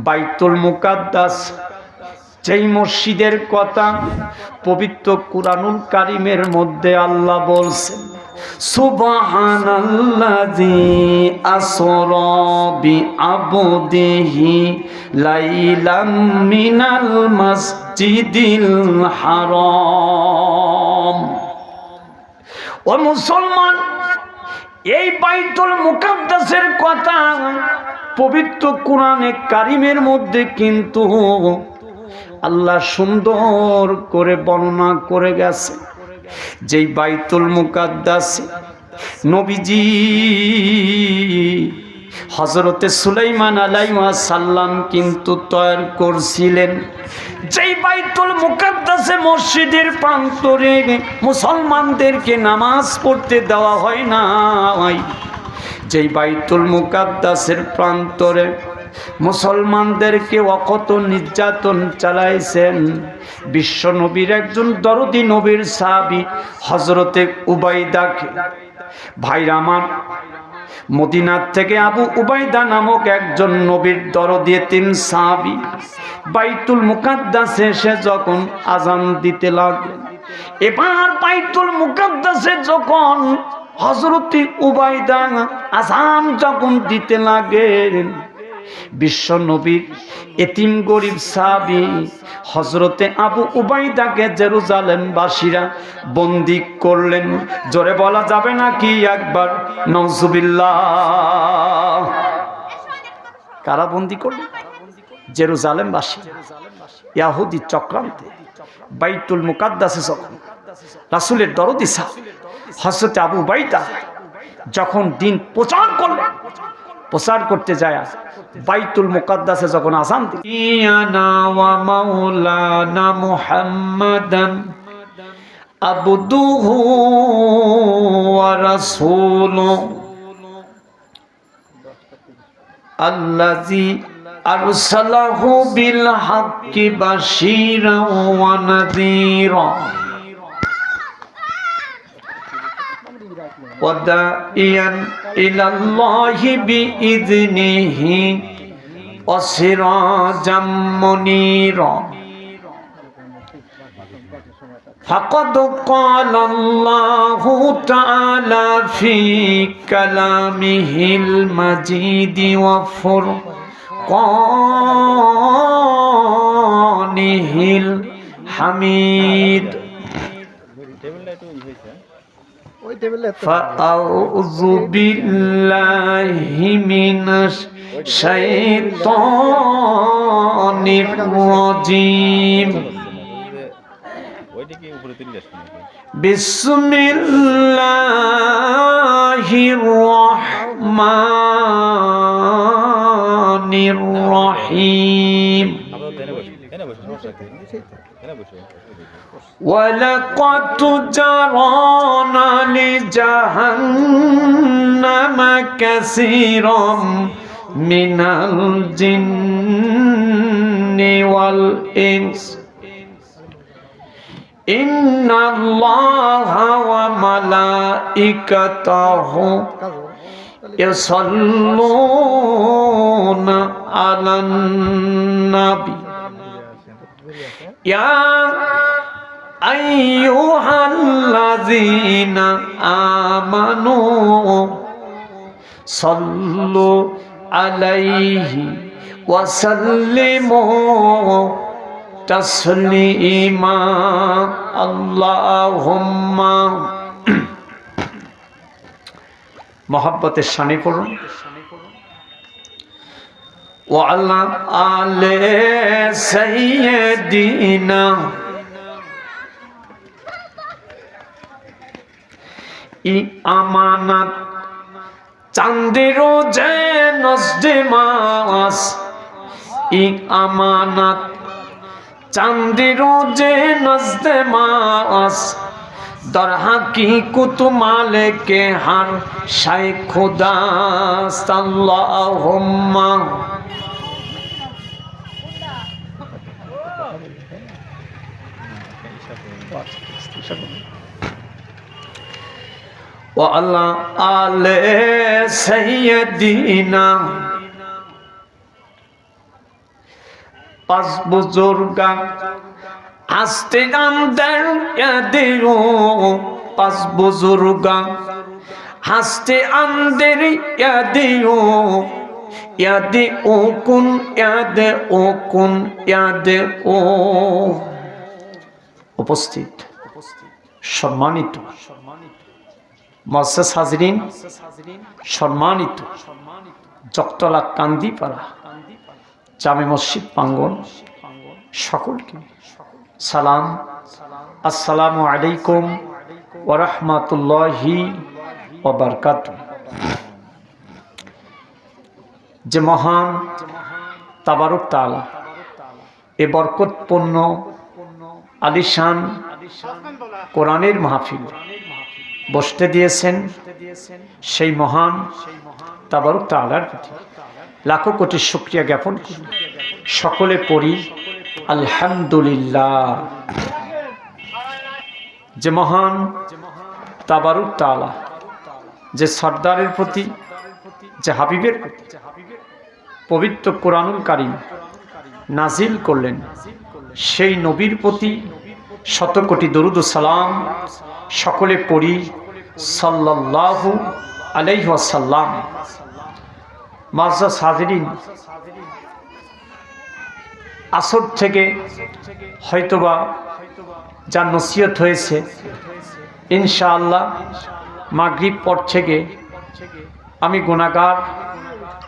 বাইতুল মুকাদ্দাস যেই মসজিদের কথা পবিত্র কুরআনুল কারীমের মধ্যে আল্লাহ বলছেন, সুবহানাল্লাযী আসরা বিআবদিহি লাইলাম মিনাল মাসজিদিল হারাম। ও মুসলমান, এই বাইতুল মুকাদ্দাসের কথা পবিত্র কুরআনে কারীমের মধ্যে কিন্তু আল্লাহ সুন্দর করে বর্ণনা করে গেছে। যেই বাইতুল মুকাদ্দাস নবীজি হযরতে সুলাইমান আলাইহিস সালাম কিন্তু তৈরি করছিলেন। যেই বাইতুল মুকাদ্দাসে মসজিদের প্রান্তরে মুসলমানদেরকে নামাজ পড়তে দেওয়া হয় না, যেই বাইতুল মুকাদ্দাসের প্রান্তরে মুসলমানদেরকে অকত নির্যাতন চালাইছেন, বিশ্ব নবীর একজন দরদি নবীর সাহাবী হযরতে উবাইদাকে, ভাইরা আমার, মদিনার থেকে আবু উবাইদা নামক একজন নবীর দরদি তিন সাহাবী বাইতুল মুকাদ্দাসে এসে যখন আজান দিতে লাগলেন, এবার বাইতুল মুকাদ্দাসে যখন হযরতে উবাইদা আজান যখন দিতে লাগলেন, বিশ্ব নবীর এতিম গরিব সাহাবী হযরতে আবু উবাইদাকে জেরুজালেমবাসীরা বন্দী করলেন। জোরে বলা যাবে না কি একবার নাউজুবিল্লাহ? কারা বন্দী করলেন? জেরুজালেমবাসী ইহুদি চক্রান্তে বাইতুল মুকাদ্দাসে যখন রাসূলের দরদি সাহাবী হযরতে আবু উবাইদা যখন দিন প্রচার করলেন, প্রচার করতে যায় বাইতুল মুকাদ্দাসে যখন আযান দিল, ইয়ানা ওয়া মাওলানা মুহাম্মাদান আবদুহু ওয়া রাসূলুহু আল্লাযী আরসালাহু বিল হাক্কি বাশীরান ওয়া নাযীরা ওয়াদাইয়ান ইলাল্লাহি বিইযনিহি ওয়া সিরাজাম মুনীরা ফাকাদ ক্বালাল্লাহু তাআলা ফি কালামিহিল মাজিদ ওয়া ফুরকানিহিল হামিদ। ফাআউযু বিল্লাহি মিনাশ শাইতানির রাজীম। বিসমিল্লাহির রহমানির রহিম। وَلَقَدْ جَرَعْنَا لِجَهَنَّمَ كَثِيرًا مِنَ الْجِنِّ وَالْإِنسِ إِنَّ اللَّهَ وَمَلَائِكَتَهُ يُصَلُّونَ عَلَى النَّبِيِّ يَا আইয়ুহাল্লাযীনা আমানু সাল্লু আলাইহি ওয়া সাল্লিমু তাসলিমা। আল্লাহুম্মা মহব্বতের শানে পড়ুন। ওয়া আলা আলি সাইয়্যিদিনা ই আমানাত চাঁদেরও যে নজদে মাস, ই আমানাত চাঁদেরও যে নজদে মাস, দর হাকিকত মালিকে হার শায় খুদা। আল্লাহুম্মা ওয়া আলা আলি সাইয়্যিদিনা পাঁচ বুজুর্গা হাসতে আমদের ইয়াদিও পাঁচ বুজুর্গা হাসতে আমদের ইয়াদিও ইয়াদে ও কুন ইয়াদে ও কুন ইয়াদে ও। উপস্থিত সম্মানিত মুআজ্জাজ হাজরিন, সম্মানিত জগতলা কান্দিপাড়া জামে মসজিদ প্রাঙ্গণ, সকলকে সালাম, আসসালামু আলাইকুম ওয়া রাহমাতুল্লাহি ওয়া বারাকাতুহু। যে মহান তাবারক তাআলা এ বরকতপূর্ণ আলিশান কোরআনের মাহফিল বসতে দিয়েছেন, সেই মহান তাবারক তাআলার প্রতি লাখো কোটি শুকরিয়া জ্ঞাপন করি। সকলে পড়ি আলহামদুলিল্লাহ। যে মহান তাবারক তাআলা যে সরদারের প্রতি, যে হাবিবের প্রতি পবিত্র কোরআনুল কারীম নাজিল করলেন, সেই নবীর প্রতি শত কোটি দরুদ ও সালাম সকলে পড়ি সাল্লাল্লাহু আলাইহি ওয়াসাল্লাম। মুআজ্জাজ হাজরিন, আসর থেকে হয়তোবা যা নসিহত হয়েছে, ইনশাআল্লাহ মাগরিব পর থেকে আমি গুনাহগার,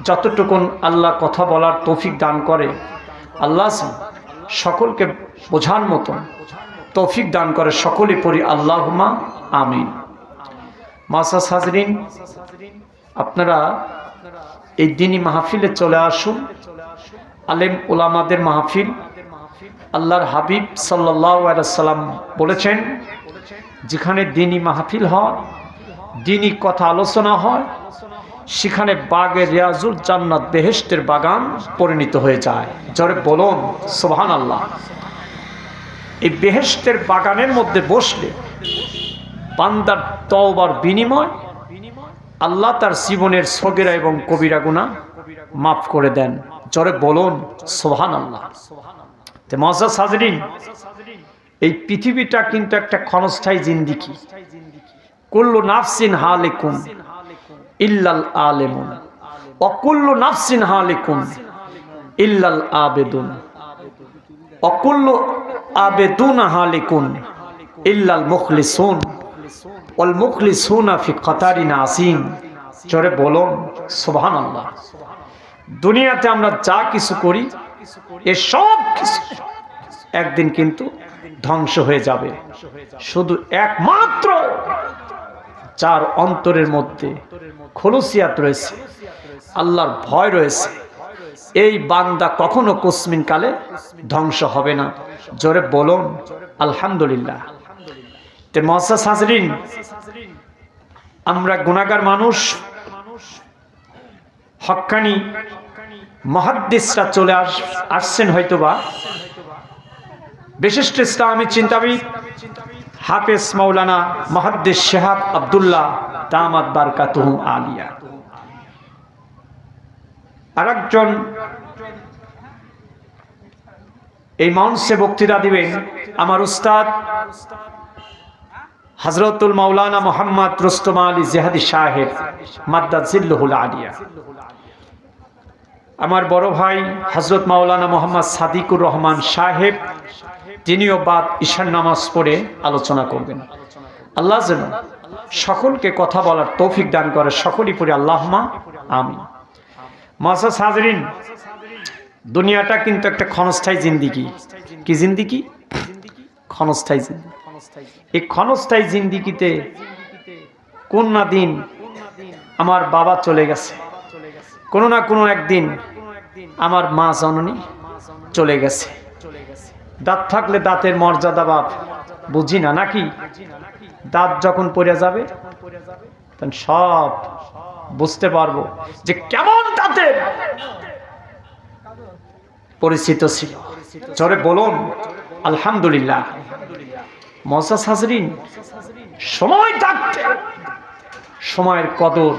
যতটুকুন আল্লাহ কথা বলার তৌফিক দান করে, আল্লাহ সকলকে বোঝার মতো তৌফিক দান করে, সকলে পড়ি আল্লাহুম্মা আমিন। মুআজ্জাজ হাজরিন, আপনারা এই দিনী মাহফিলে চলে আসুন। আলেম উলামাদের মাহফিল। আল্লাহর হাবিব সাল্লাল্লাহু আলাইহি ওয়াসাল্লাম বলেছেন, যেখানে দিনী মাহফিল হয়, দিনী কথা আলোচনা হয়, সেখানে বাগে রিয়াজুল জান্নাত, বেহেশতের বাগান পরিণত হয়ে যায়। জোরে বলুন সুবহানাল্লাহ। এই বেহেশতের বাগানের মধ্যে বসলে বান্দার তওবার বিনিময় আল্লাহ তার জীবনের সগীরা এবং কবিরা গুনাহ মাফ করে দেন। জোরে বলুন সুবহানাল্লাহ। তে মুআজ্জাজ হাজরিন, এই পৃথিবীটা কিন্তু একটা ক্ষণস্থায়ী জিন্দেগি। কুল্লু নাফসিন হালিকুন ইল্লাল আলিমুন ওয়া কুল্লু নাফসিন হালিকুন ইল্লাল আবিদুন ওয়া কুল্লু আবিদুনা হালিকুন ইল্লাল মুখলিসুন ওয়াল মুখলিসুনা ফি কাতারিন আসিম। জোরে বলুন সুবহানাল্লাহ। দুনিয়াতে আমরা যা কিছু করি, এ সব কিছু একদিন কিন্তু ধ্বংস হয়ে যাবে। শুধু একমাত্র যার অন্তরের মধ্যে খুলুসিয়াত রয়েছে, আল্লাহর ভয় রয়েছে, এই বান্দা কখনো কুসমিন কালে ধ্বংস হবে না। জোরে বলুন আলহামদুলিল্লাহ। তে মুআজ্জাজ হাজরিন, আমরা গুনাহগার মানুষ, হক্কানি মুহাদ্দিসরা চলে আসছেন হয়তোবা। বিশিষ্ট ইসলামী চিন্তাবিদ হাফেজ মাওলানা মুহাদ্দিস শিহাব আব্দুল্লাহ দামাত বারকাতুহু আলিয়া। আরেকজন এই মঞ্চে বক্তৃতা দিবেন আমার উস্তাদ হযরতুল মাওলানা মুহাম্মদ রুস্তম আলী জিহাদি সাহেব মাদ্দাজিল্লুহুল আলিয়া। আমার বড় ভাই হযরত মাওলানা মুহাম্মদ সাদিকুর রহমান সাহেব, তিনিও বাদ ঈশার নামাজ পড়ে আলোচনা করবেন। আল্লাহ যেন সকলকে কথা বলার তৌফিক দান করে, সকলেই পড়ে আল্লাহুম্মা আমিন। মুআজ্জাজ হাজরিন, দুনিয়াটা কিন্তু একটা ক্ষণস্থায়ী জিন্দেগি। কি জিন্দেগি? ক্ষণস্থায়ী জিন্দেগি। এই ক্ষণস্থায়ী জিন্দেগিতে কোন না দিন আমার বাবা চলে গেছে, কোনো না কোনো একদিন আমার মা জননী চলে গেছে। দাঁত থাকলে দাঁতের মর্যাদা বাপ বুঝি না নাকি? দাঁত যখন পড়ে যাবে তখন সব বুঝতে পারবো যে কেমন দাঁতের পরিচিত ছিল। জোরে বলুন আলহামদুলিল্লাহ। মুআজ্জাজ হাজরিন, সময় থাকতে সময়ের কদর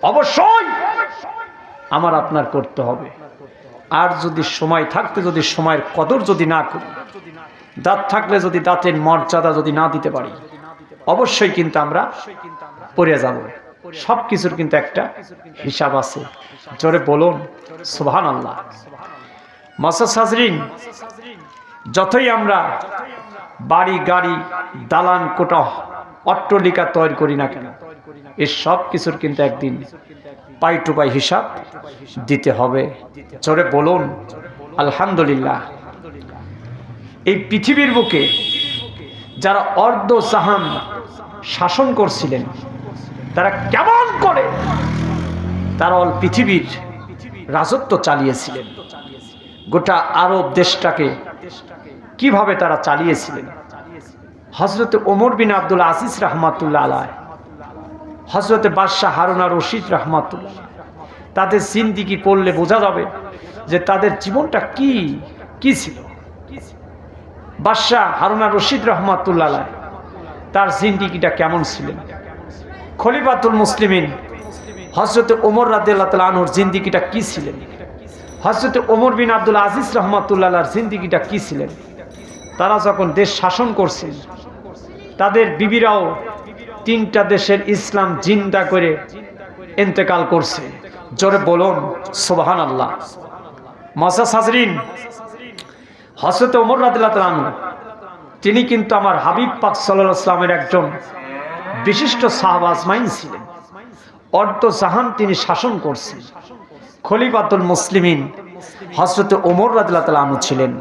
অবশ্যই আমার আপনার করতে হবে। আর যদি সময় থাকতে যদি সময়ের কদর যদি না করি, দাঁত থাকলে যদি দাঁতের মর্যাদা যদি না দিতে পারি, অবশ্যই কিন্তু আমরা পড়ে যাব। সব কিছুর কিন্তু একটা হিসাব আছে। জোরে বলুন সুবহানাল্লাহ। মাসাজ হাজরিন, যতই আমরা বাড়ি গাড়ি দালান কোটা অট্টালিকা তৈরি করি না কেন, এই সব কিছুর কিন্তু একদিন পাই টু পাই হিসাব দিতে হবে। জোরে বলুন আলহামদুলিল্লাহ। এই পৃথিবীর বুকে যারা অর্ধ জাহান শাসন করছিলেন, তারা কেমন করে তারা অল পৃথিবীর রাজত্ব চালিয়েছিলেন, গোটা আরব দেশটাকে কিভাবে তারা চালিয়েছিলেন। হযরত ওমর বিন আব্দুল আজিজ রাহমাতুল্লাহ আলাইহি, হযরত বাদশাহ হারুন আর রশিদ রাহমাতুল্লাহ, তাদের জিন্দেগি পড়লে বোঝা যাবে যে তাদের জীবনটা কি কি ছিল। বাদশাহ হারুন আর রশিদ রাহমাতুল্লাহ আলাইহি তার জিন্দেগিটা কেমন ছিলেন। খলিফাতুল মুসলিমিন হযরত ওমর রাদিয়াল্লাহু তাআলা আনহুর জিন্দেগিটা কি ছিলেন। হযরত ওমর বিন আব্দুল আজিজ রাহমাতুল্লাহ আলাইহির জিন্দেগিটা কি ছিলেন। তারা যখন দেশ শাসন করছেন, তাদের বিবিরাও তিনটা দেশের ইসলাম জিন্দা করে ইন্তেকাল করছে। জোরে বলুন সুবহানাল্লাহ। মাসাজ হাজরিন, হযরত ওমর রাদিয়াল্লাহু তাআলা আনহু তিনি কিন্তু আমার হাবিব পাক সাল্লাল্লাহু আলাইহি ওয়াসাল্লামের একজন বিশিষ্ট সাহাবা আজমাইন ছিলেন। অর্ধ জাহান তিনি শাসন করছেন। খলিফাতুল মুসলিমিন হযরত ওমর রাদিয়াল্লাহু তাআলা আনহু ছিলেন।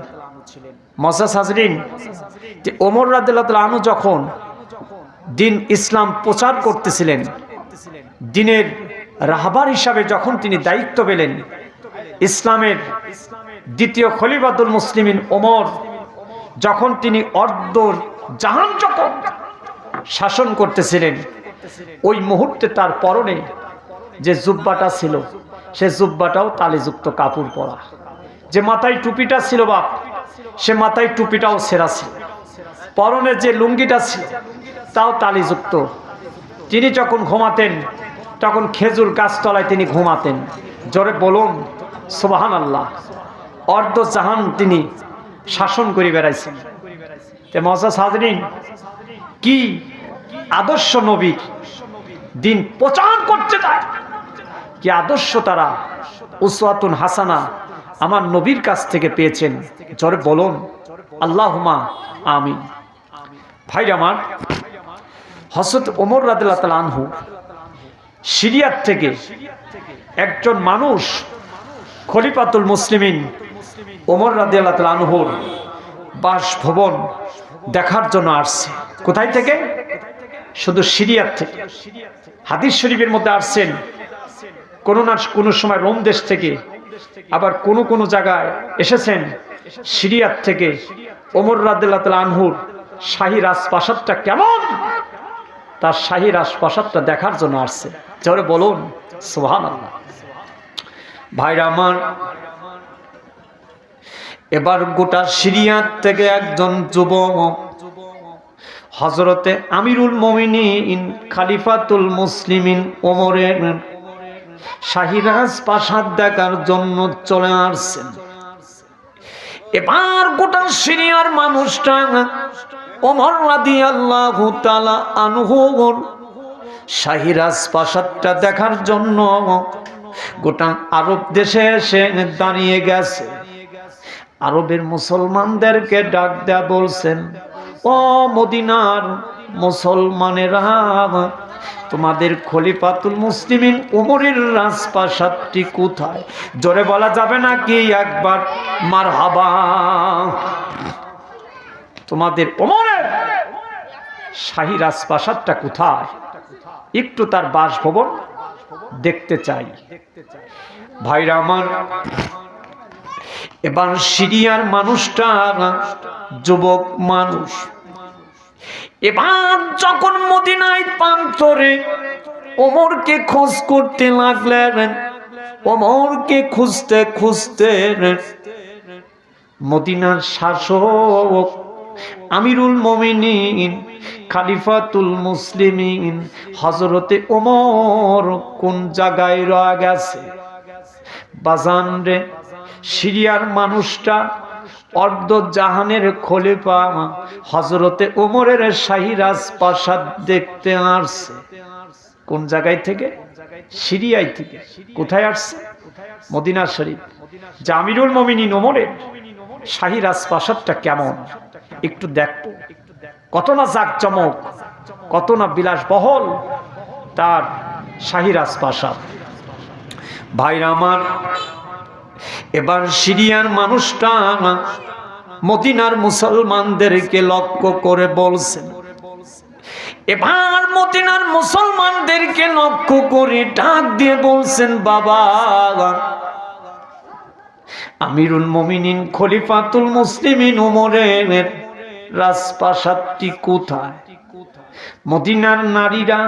মাসাজ হাজরিন, যে ওমর রাদিয়াল্লাহু তাআলা আনহু যখন দিন ইসলাম প্রচার করতেছিলেন, দিনের রাহবার হিসাবে যখন তিনি দায়িত্ব পেলেন, ইসলামের দ্বিতীয় খলিফাতুল মুসলিমিন ওমর যখন তিনি অর্ধ জাহান যখন শাসন করতেছিলেন, ওই মুহূর্তে তার পরনে যে জুব্বাটা ছিল, সে জুব্বাটাও তালিযুক্ত কাপড় পরা। যে মাথায় টুপিটা ছিল বাপ, সে মাথায় টুপিটাও ছেঁড়া ছিল। পরনে যে লুঙ্গিটা ছিল তাও তালিযুক্ত। তিনি যখন ঘুমাতেন তখন খেজুর গাছতলায় তিনি ঘুমাতেন। জোরে বলুন সুবহানাল্লাহ। অর্ধ জাহান তিনি শাসন করে বেড়াইছেন। তে মুআজ্জাজ হাজরিন, কি আদর্শ নবীর দিন প্রচার করতে যায়, কি আদর্শ তারা উসওয়াতুন হাসানা আমার নবীর কাছ থেকে পেয়েছেন। জোরে বলুন আল্লাহুম্মা আমিন। ভাইরা আমার, হযরত ওমর রাদিয়াল্লাহু তাআলা আনহু সিরিয়ার থেকে একজন মানুষ খলিফাতুল মুসলিমিন ওমর রাদিয়াল্লাহু তাআলা আনহুর বাসভবন দেখার জন্য আসছে। কোথায় থেকে? শুধু সিরিয়ার থেকে। হাদিস শরীফের মধ্যে আসছেন কোনো না কোনো সময় রোম দেশ থেকে, আবার কোনো কোনো জায়গায় এসেছেন সিরিয়ার থেকে। ওমর রাদিয়াল্লাহু তাআলা আনহুর শাহী রাজপ্রাসাদটা কেমন, তার শাহী রাজপ্রাসাদটা দেখার জন্য আসছে। জোরে বলুন সুবহানাল্লাহ। ভাইরা আমার, এবার গোটা সিরিয়ার থেকে একজন যুবক হযরতে আমিরুল মুমিনিন খলিফাতুল মুসলিমিন ওমরের শাহী রাজপ্রাসাদ দেখার জন্য চলে আসছেন। এবার গোটা সিরিয়ার মানুষটা ওমর রাদিয়াল্লাহু তাআলা আনহুর শাহী রাজপ্রাসাদটা দেখার জন্য গোটা আরব দেশে এসে দাঁড়িয়ে গেছে। আরবের মুসলমানদেরকে ডাক দেয়া বলছেন, ও মদিনার মুসলমানেরা, তোমাদের খলিফাতুল মুসলিমিন ওমরের রাজপ্রাসাদটি কোথায়? জোরে বলা যাবে নাকি একবার মারহাবা? তোমাদের ওমরের শাহী রাজপ্রাসাদটা কোথায়? একটু তার বাসভবন দেখতে চাই। ভাইরা আমার, এবার সিরিয়ার মানুষটা যুবক মানুষ, এবার যখন মদিনায় প্রান্তরে ওমরকে খোঁজ করতে লাগলেন, ওমরকে খুঁজতে খুঁজতে মদিনার শাসক আমিরুল মুমিনিন খলিফাতুল মুসলিমিন হযরতে ওমর কোন জায়গায় রয়ে গেছে? বাজান রে, সিরিয়ার মানুষটা অর্ধ জাহানের খলিফা হযরতে ওমরের শাহী রাজপ্রাসাদ দেখতে আসছে। কোন জায়গায় থেকে? সিরিয়ায় থেকে। কোথায় আসছে? মদিনা শরীফ। যে আমিরুল মুমিনিন ওমরের শাহী রাজপ্রাসাদটা কেমন একটু দেখো, কত না জাকজমক, কত না বিলাসবহল তার শাহী রাজপ্রাসাদ। ভাইরা আমার, এবার সিরিয়ার মানুষটা মদিনার মুসলমানদেরকে লক্ষ্য করে বলছেন, এবার মদিনার মুসলমানদেরকে লক্ষ্য করে ডাক দিয়ে বলছেন, বাবা, আমিরুল মুমিনিন খলিফাতুল মুসলিমিন ওমরের রাজপ্রাসাদটি কোথায়? মদিনার নারীরা,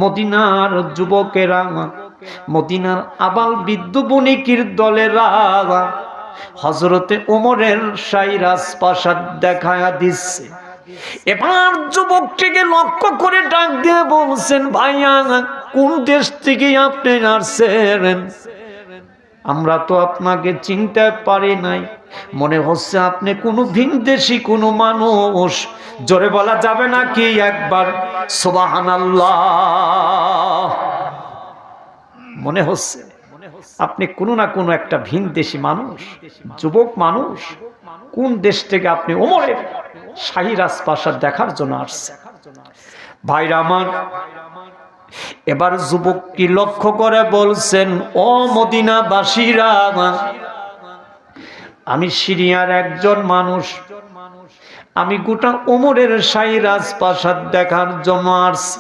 মদিনার যুবকেরা, মদিনার আবাল বৃদ্ধ বণিকের দলেরা হযরতে ওমরের শাহী রাজপ্রাসাদ দেখায়া দিচ্ছে। এবার যুবকটিকে লক্ষ্য করে ডাক দিয়ে বলছেন, ভাইয়া, কোন দেশ থেকে আপনি আসছেন? আমরা তো আপনাকে চিনতে পারি নাই, মনে হচ্ছে আপনি কোনো ভিনদেশী কোনো মানুষ। জোরে বলা যাবে নাকি একবার সুবহানাল্লাহ? মনে হচ্ছে আপনি কোনো না কোনো একটা ভিনদেশী মানুষ, যুবক মানুষ। কোন দেশ থেকে আপনি ওমরের শাহী রাজপ্রাসাদ দেখার জন্য আসছেন? ভাইরা আমার, এবার যুবককে লক্ষ্য করে বলছেন, ও মদিনাবাসীরা, আমি সিরিয়ার একজন মানুষ, আমি গোটা ওমরের শাহী রাজপ্রাসাদ দেখার জন্য আসছি।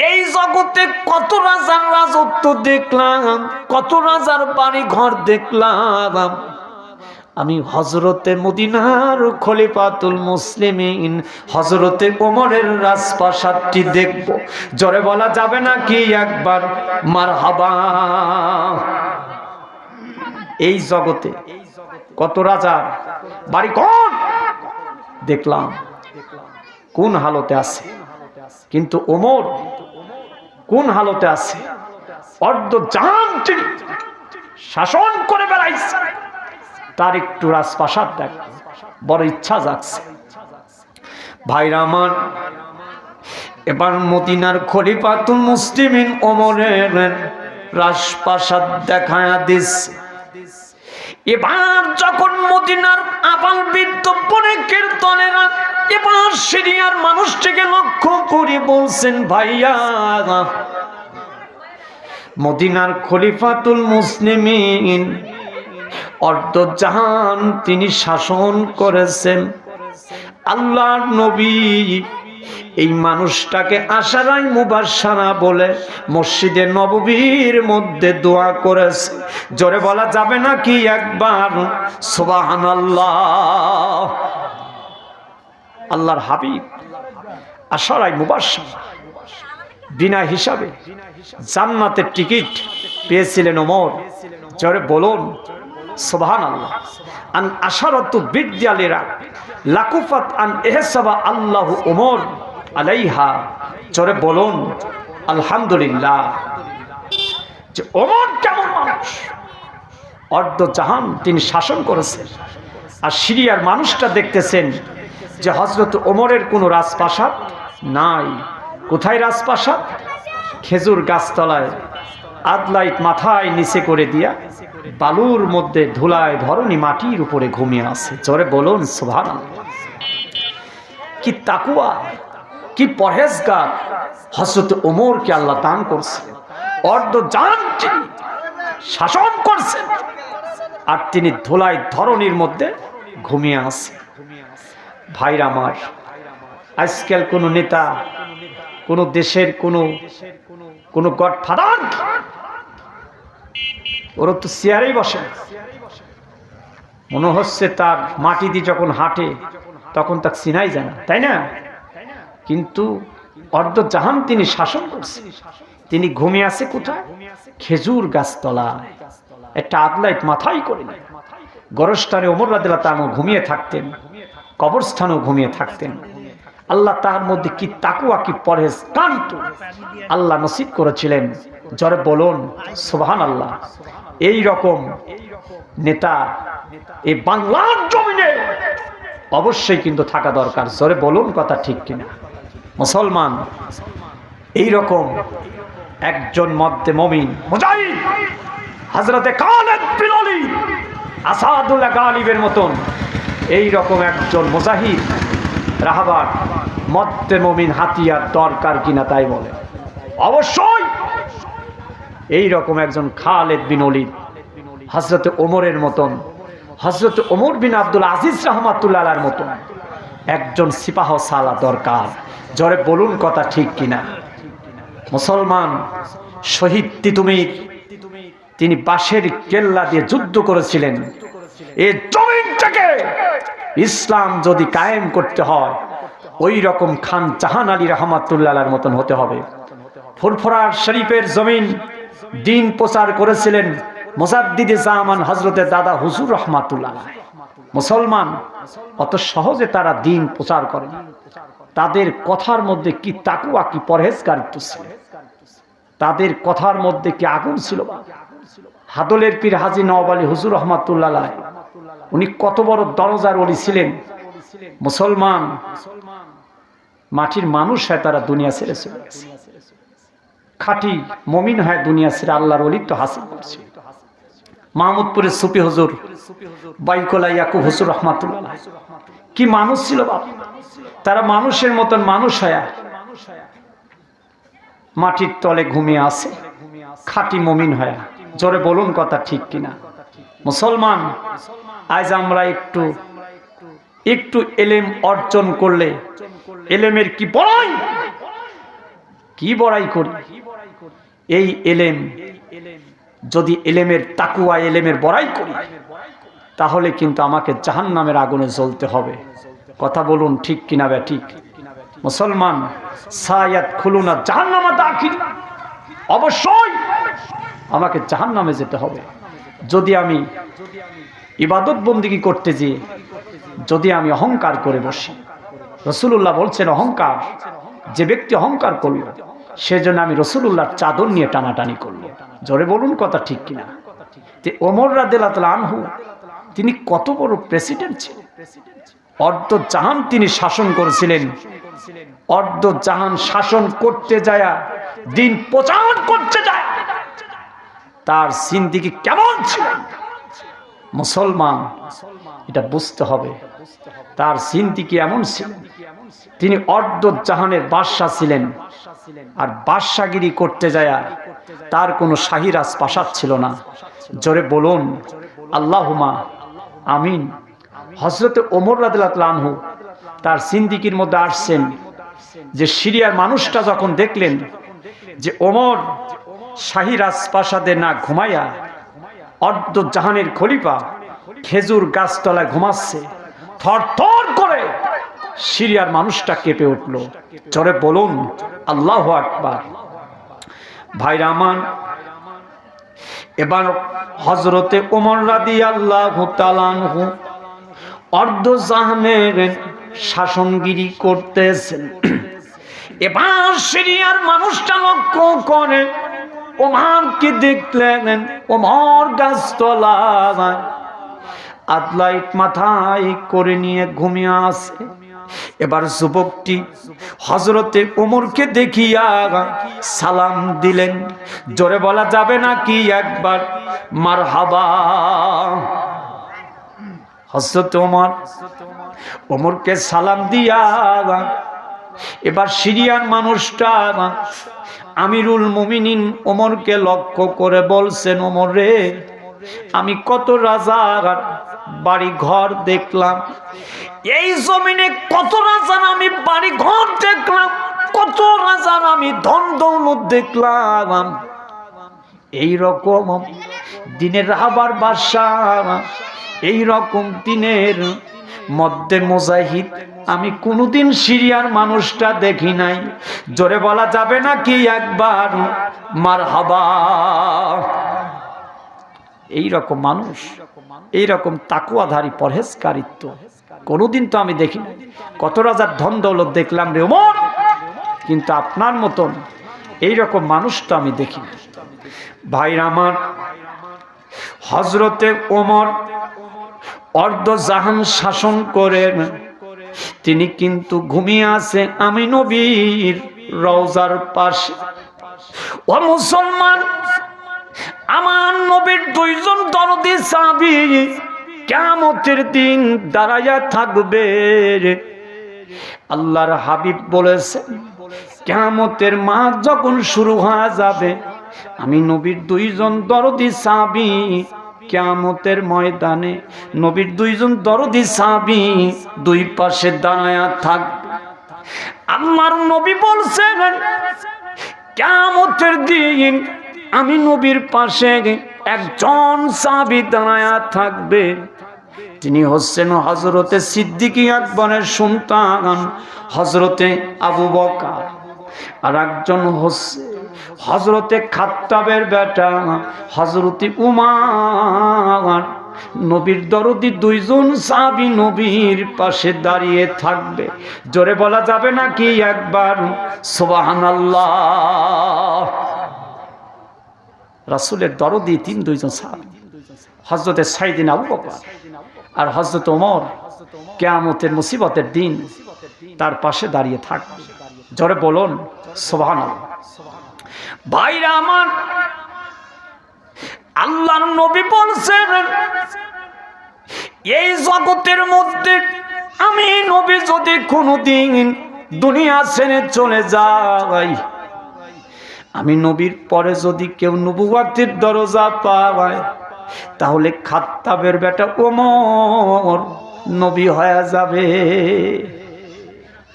এই জগতে কত রাজার রাজত্ব দেখলাম, কত রাজার বাড়ি ঘর দেখলাম, আমি হযরতে মদিনার খলিফাতুল মুসলিমিন হযরতে ওমরের রাজপ্রাসাদটি দেখব। জোরে বলা যাবে নাকি একবার মারহাবা? এই জগতে কত রাজার বাড়ি ঘর দেখলাম, কোন হালতে আছে, কিন্তু ওমর কোন হালতে আছে? অর্ধ জাহান তিনি শাসন করে বেড়াইছে, তার একটু রাজপ্রাসাদ দেখ বড় ইচ্ছা জাগছে। ভাইরা আমার, এবার মদিনার খলিফাতুল মুসলিমিন ওমরের রাজপ্রাসাদ দেখায়া দিচ্ছে। এবার যখন মদিনার আবাল বৃদ্ধ বণিকের দলেরা এবার সিরিয়ার মানুষটিকে লক্ষ্য করে বলছেন, ভাইয়া, মদিনার খলিফাতুল মুসলিমিন অর্ধ জাহান তিনি শাসন করেছেন। আল্লাহর নবী এই মানুষটাকে আশারাই মুবাশশারা বলে মসজিদে নববীর মধ্যে দোয়া করেছে। জোরে বলা যাবে নাকি একবার সুবহানাল্লাহ? আল্লাহর হাবিব আশারাই মুবাশশারা বিনা হিসাবে জান্নাতের টিকিট পেয়েছিলেন ওমর। জোরে বলুন সুবহানাল্লাহ। আন আশারাতু বিদ্যালিরা লাকুফাত আন ইহসাবা আল্লাহু ওমর আলাইহা। জোরে বলুন আলহামদুলিল্লাহ। যে ওমর কেমন মানুষ, অর্ধ জাহান তিনি শাসন করেছেন। আর সিরিয়ার মানুষটা দেখতেছেন যে হযরত ওমরের কোনো রাজপ্রাসাদ নাই। কোথায় রাজপ্রাসাদ? খেজুর গাছতলায় আদলাইট মাথায় নিচে করে দিয়া বালুর মধ্যে ধুলায় ধরনী মাটির উপরে ঘুমিয়ে আছে। জোরে বলুন সুবহানাল্লাহ। কি তাকওয়া, কি পরহেজগার হযরত ওমরকে আল্লাহ দান করছেন। অর্ধ জাহান তিনি শাসন করছেন আর তিনি ধুলায় ধরনীর মধ্যে ঘুমিয়ে আছে। ভাইরা আমার, আজকাল কোন নেতা, কোন দেশের কোন গডফাদার ওরা তো চেয়ারেই বসে, মনে হচ্ছে তার মাটি দিয়ে যখন হাঁটে তখন তাকে চিনাই যায় না, তাই না? কিন্তু অর্ধ জাহান তিনি শাসন করছেন। তিনি ঘুমিয়ে আছে কোথায়? খেজুর গাছতলায় একটা আদলাইট মাথায় করে। গরস্থানে ওমর রাদিয়াল্লাহু তাআলা ঘুমিয়ে থাকতেন, কবরস্থানেও ঘুমিয়ে থাকতেন। আল্লাহ তার মধ্যে কি তাকওয়া, কি পরহেজগারিত্ব আল্লাহ নসিব করেছিলেন। জোরে বলুন সুবহানাল্লাহ। এই রকম নেতা এই বাংলার জমিনে অবশ্যই কিন্তু থাকা দরকার। জোরে বলুন কথা ঠিক কিনা মুসলমান? এই রকম একজন মধ্যে মুমিন মুজাহিদ হযরতে খালিদ বিন ওলীদ আসাদুল্লাহ গালিবের মতন এই রকম একজন মুজাহিদ রাহবার মধ্যে মুমিন হাতিয়ার দরকার কিনা তাই বলে। অবশ্যই এই রকম একজন খালিদ বিন ওলীদ হযরতে ওমরের মতন, হযরতে ওমর বিন আব্দুল আজিজ রাহমাতুল্লাহ আলাইহির মতন একজন সিপাহ সালা দরকার। জোরে বলুন কথা ঠিক কিনা মুসলমান? শহীদ তিতুমীর তিনি বাঁশের কেল্লা দিয়ে যুদ্ধ করেছিলেন। এই জমিনটাকে ইসলাম যদি কায়েম করতে হয় ওই রকম খান জাহান আলী রাহমাতুল্লাহ আলাইহির মতন হতে হবে। ফুরফুরা শরীফের জমিন দিন প্রচার করেছিলেন মুজাদ্দিদে জামান হযরতে দাদা হুজুর রাহমাতুল্লাহ আলাইহি। মুসলমান অত সহজে তারা দিন প্রচার করেন। তাদের কথার মধ্যে কি তাকওয়া, কি পরহেজগারিত্ব ছিল, তাদের কথার মধ্যে কি আগুন ছিল। হাদলের পীর হাজী নওয়াব আলী হুজুর রাহমাতুল্লাহ আলাইহি উনি কত বড় দরজার ওলি ছিলেন। মুসলমান মাটির মানুষ হয়, তারা দুনিয়া ছেড়ে চলে গেছে। খাঁটি মুমিন হয় দুনিয়া ছেড়ে আল্লাহর ওলিত্ব হাসিল করছে। মাহমুদপুরের সুফি হুজুর বাইকোলা ইয়াকুব হুজুর রাহমাতুল্লাহ আলাইহি কি মানুষ ছিল বাপ। তারা মানুষের মতন মানুষ হয় মাটির তলে ঘুমিয়ে আছে, খাঁটি মুমিন হয়। জোরে বলুন কথা ঠিক কিনা মুসলমান? আজ আমরা একটু একটু এলেম অর্জন করলে এলেমের কি বড়াই করি। এই এলেম যদি এলেমের তাকুয়া এলেমের বড়াই করি তাহলে কিন্তু আমাকে জাহান্নামের আগুনে জ্বলতে হবে। কথা বলুন ঠিক কিনা বে ঠিক মুসলমান? সায়াত খুলুনা জাহান্নামা দাখিল, অবশ্যই আমাকে জাহান্নামে যেতে হবে। যদি আমি ইবাদত বন্দেগী করতে যেয়ে যদি আমি অহংকার করে বসি, রাসূলুল্লাহ বলছেন অহংকার, যে ব্যক্তি অহংকার করল সেজন্য আমি রাসূলুল্লাহর চাদর নিয়ে টানাটানি করল। জোরে বলুন কথা ঠিক কিনা? যে ওমর রাদিয়াল্লাহু তাআলা আনহু তিনি কত বড় প্রেসিডেন্ট ছিলেন, অর্ধ জাহান তিনি শাসন করেছিলেন। অর্ধ জাহান শাসন করতে যায়, দিন প্রচার করতে যায়, তার জিন্দেগি কেমন ছিল মুসলমান এটা বুঝতে হবে। তার জিন্দেগি এমন ছিল, তিনি অর্ধ জাহানের বাদশা ছিলেন। আর বাদশাগিরি করতে যায় তার কোনো শাহী রাজপ্রাসাদ ছিল না। জোরে বলুন আল্লাহুম্মা আমিন। হযরতে ওমর রাদিয়াল্লাহু তাআলা আনহু তার জিন্দেগির মধ্যে আসছেন যে সিরিয়ার মানুষটা যখন দেখলেন যে ওমর শাহী রাজপ্রাসাদে না ঘুমাইয়া অর্ধ জাহানের খলিফা খেজুর গাছতলায় ঘুমাচ্ছে, থরথর করে সিরিয়ার মানুষটা কেঁপে উঠল। জোরে বলুন আল্লাহু আকবার। ভাইরা আমার, এবার হযরতে ওমর রাদিয়াল্লাহু তাআলা আনহু অর্ধ জাহানের শাসনগিরি করতেছেন। এবার সিরিয়ার মানুষটা লক্ষ্য করে ওমরকে দেখলেন, ওমর গাছতলায় আদলাইট মাথায় করে নিয়ে ঘুমিয়ে আছে। এবার যুবকটি হযরতে ওমরকে দেখিয়া সালাম দিলেন। জোরে বলা যাবে নাকি একবার মারহাবা? হযরত ওমরকে সালাম দিয়া এবার সিরিয়ার মানুষটা আমিরুল মুমিনিন ওমরকে লক্ষ্য করে বলছেন, ওমর রে, আমি কত রাজার বাড়ি ঘর দেখলাম, এই জমিনে কত রাজার আমি বাড়ি ঘর দেখলাম, কত রাজার আমি ধন দৌলত দেখলাম, এই রকম দিনের রাহবার বাদশাহ, এই রকম দিনের মধ্যে মুজাহিদ আমি কোনোদিন সিরিয়ার মানুষটা দেখি নাই। জোরে বলা যাবে নাকি একবার মারহাবা? এই রকম মানুষ, এই রকম তাকওয়াধারী পরহেজগারিত্ব কোনোদিন তো আমি দেখি নাই। কত রাজার ধন দৌলত দেখলাম রে ওমর, কিন্তু আপনার মতন এই রকম মানুষ তো আমি দেখি না। ভাইরা আমার, হযরতে ওমর অর্ধজাহান শাসন করেন, তিনি কিন্তু ঘুমিয়ে আছে আমি নবীর রওজার পাশে। ও মুসলমান, আমার নবীর দুইজন দরদি সাহাবী কিয়ামতের দিন দাঁড়ায়া থাকবে। আল্লাহর হাবিব বলেছেন, কিয়ামতের মাঠ যখন শুরু হয়ে যাবে, আমি নবীর দুইজন দরদি সাহাবী কিয়ামতের ময়দানে, নবীর দুইজন দরদি সাহাবী দুই পাশে দাঁড়ায়া থাকবে। আমার নবী বলছেন, কিয়ামতের দিন আমি নবীর পাশে একজন সাহাবী দাঁড়ায়া থাকবে, তিনি হচ্ছেন হযরতে সিদ্দিক আকবরের সন্তান হযরতে আবু বকর, আর একজন হচ্ছে হযরতে খাত্তাবের বেটা হযরতে উমর। নবীর দরদি দুইজন সাহাবী নবীর পাশে দাঁড়িয়ে থাকবে। জোরে বলা যাবে নাকি একবার সুবহানাল্লাহ? রাসূলের দরদি দুইজন সাহাবী, হযরতে সাইয়েদনা আবু বকর আর হযরত ওমর, কিয়ামতের মুসিবতের দিন তার পাশে দাঁড়িয়ে থাকবে। জোরে বলুন সুবহানাল্লাহ। ভাইরা আমার, আল্লাহর নবী বলছেন, এই জগতের মধ্যে আমি নবী যদি কোনোদিন দুনিয়া ছেড়ে চলে যাই, আমি নবীর পরে যদি কেউ নবুয়তের দরজা পায়, তাহলে খাত্তাবের বেটা ওমর নবী হয়ে যাবে।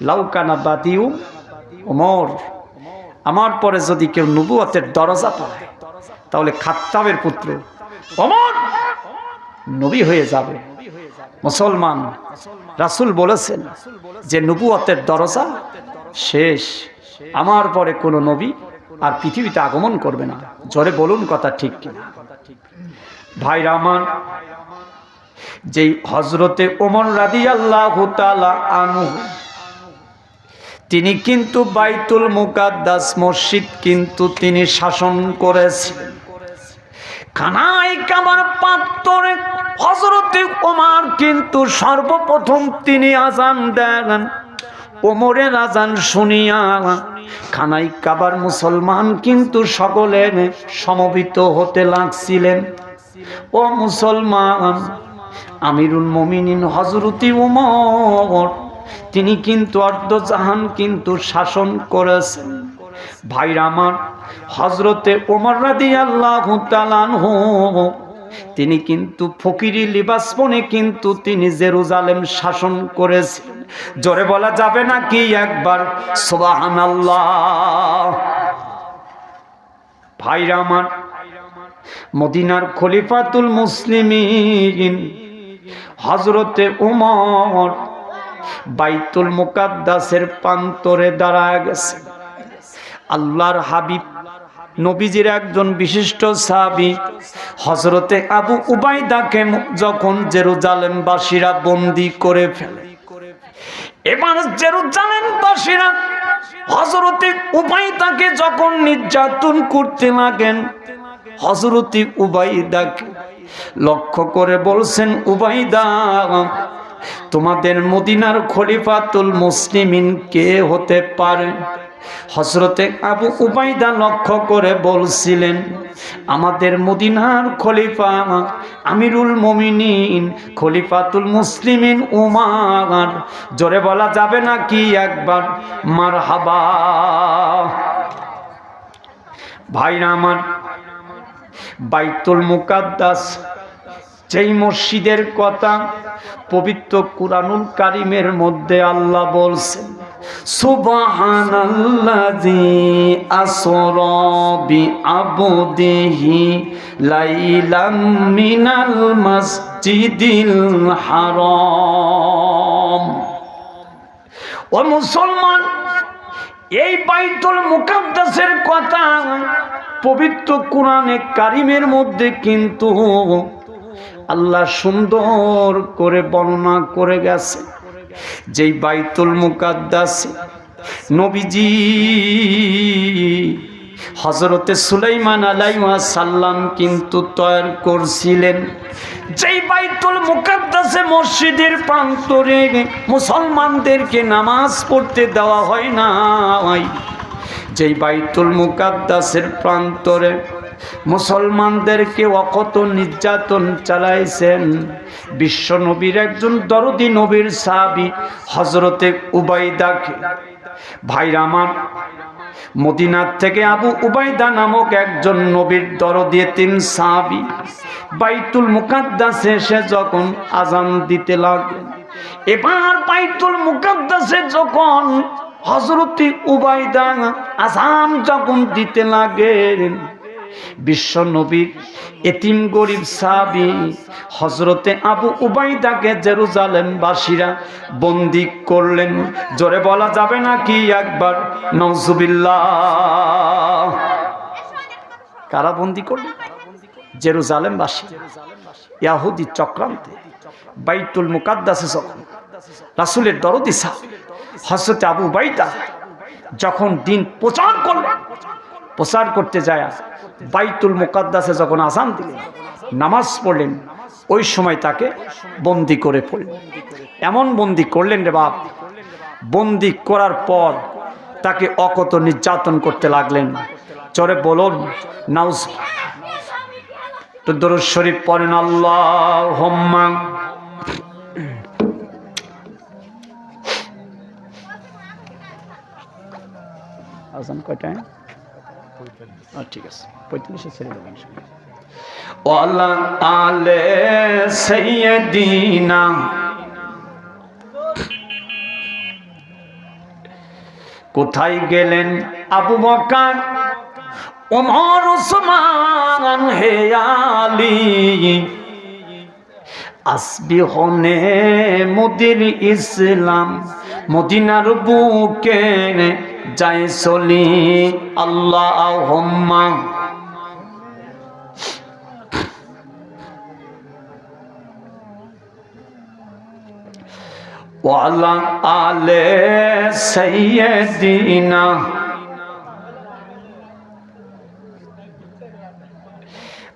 লাউকানা বাদিউ ওমর, আমার পরে যদি কেউ নবুয়তের দরজা পায়, তাহলে খাত্তাবের পুত্র ওমর নবী হয়ে যাবে। মুসলমান, রাসূল বলেছেন যে নবুয়তের দরজা শেষ, আমার পরে কোনো নবী আর পৃথিবীতে আগমন করবে না। জোরে বলুন কথা ঠিক কিনা? ভাইরা আমার, যেই হযরতে ওমর রাদিয়াল্লাহু তাআলা আনহু, তিনি কিন্তু বাইতুল মুকাদ্দাস মসজিদ কিন্তু তিনি শাসন করেছিলেন। খানায় কাবার প্রান্তরে হযরতে ওমর কিন্তু সর্বপ্রথম তিনি আযান দেন। ওমরের আযান শুনিয়া খানায় কাবার মুসলমান কিন্তু সকলে সমবেত হতে লাগছিলেন। ও মুসলমান, আমিরুল মুমিনিন হযরতে ওমর তিনি কিন্তু অর্ধজাহান কিন্তু শাসন করেছেন। ভাইরা আমার, হযরতে ওমর রাদিয়াল্লাহু তাআলা আনহু তিনি কিন্তু ফকিরি লিবাস পরে কিন্তু তিনি জেরুজালেম শাসন করেছেন। জোরে বলা যাবে নাকি একবার সুবহানাল্লাহ? ভাইরা আমার, মদিনার খলিফাতুল মুসলিমিন হযরতে ওমর বাইতুল মুকাদ্দাসের প্রান্তরে দাঁড়ায় গেছে। আল্লাহর হাবিব নবীজির একজন বিশিষ্ট সাহাবী হযরতে আবু উবাইদাকে যখন জেরুজালেমবাসীরা বন্দী করে ফেলে, এবার জেরুজালেমবাসীরা হযরতে উবাইদাকে যখন নির্যাতন করতে লাগেন, হযরতে উবাইদাকে লক্ষ্য করে বলছেন, উবাইদা, তোমাদের মদিনার খলিফাতুল মুসলিমিন কে হতে পারে? হযরতে আবু উবাইদা লক্ষ্য করে বলছিলেন, আমাদের মদিনার খলিফা আমিরুল মুমিনিন খলিফাতুল মুসলিমিন উমর। জোরে বলা যাবে নাকি একবার মারহাবা? ভাইরা আমার, বাইতুল মুকাদ্দাস যেই মসজিদের কথা পবিত্র কুরআনুল কারীমের মধ্যে আল্লাহ বলছেন, সুবহানাল্লাযী আসরা বিআবদিহি লাইলাম মিনাল মাসজিদিল হারাম। ও মুসলমান, এই বাইতুল মুকাদ্দাসের কথা পবিত্র কুরআনে কারীমের মধ্যে কিন্তু আল্লাহ সুন্দর করে বর্ণনা করে গেছে। যেই বাইতুল মুকাদ্দাস নবীজি হযরতে সুলাইমান আলাইহিস সালাম কিন্তু তৈরি করছিলেন যেই বাইতুল মুকাদ্দাসে মসজিদের প্রান্তরে মুসলমানদেরকে নামাজ পড়তে দেওয়া হয় না, যেই বাইতুল মুকাদ্দাসের প্রান্তরে মুসলমানদেরকে অকত নির্যাতন চালাইছেন বিশ্ব নবীর একজন দরদি নবীর সাহাবী হযরতে উবাইদাকে। ভাইরা আমার, মদিনার থেকে আবু উবাইদা নামক একজন নবীর দরদি তিন সাহাবী বাইতুল মুকাদ্দাসে এসে যখন আজান দিতে লাগলেন, এবার বাইতুল মুকাদ্দাসে যখন হযরতে উবাইদা আজান যখন দিতে লাগলেন, বিশ্ব নবীর এতিম গরিব সাহাবী হযরতে আবু উবাইদাকে জেরুজালেম বাসীরা বন্দী করলেন। জোরে বলা যাবে না কি একবার নাউজুবিল্লাহ? কারা বন্দী করলেন? জেরুজালেম বাসী ইহুদি চক্রান্তে বাইতুল মুকাদ্দাসে যখন রাসূলের দরদি সাহাবী হযরতে আবু উবাইদা যখন দিন প্রচার করলেন, প্রচার করতে যায় বাইতুল মুকাদ্দাসে যখন আযান দিলেন, নামাজ পড়লেন, ওই সময় তাকে বন্দী করে ফেললেন। এমন বন্দী করলেন রে বাপ, বন্দী করার পর তাকে অকত নির্যাতন করতে লাগলেন। চরে বলুন নাউজ। তো দরুদ শরীফ পড়েন আল্লাহুম্মা। আযান কয়টায়? ঠিক আছে, 45 ছেড়ে দেবেন। ওয়ালা আলে সাইয়্যিদিনা, কোথায় গেলেন আবু বকর, ওমর, ওসমান, হে আলী? আসবিহনে মুদির ইসলাম, মদিনার বুকে যায় চলি আল্লাহুম্মা। ওয়ালা আলে সাইয়্যিদিনা,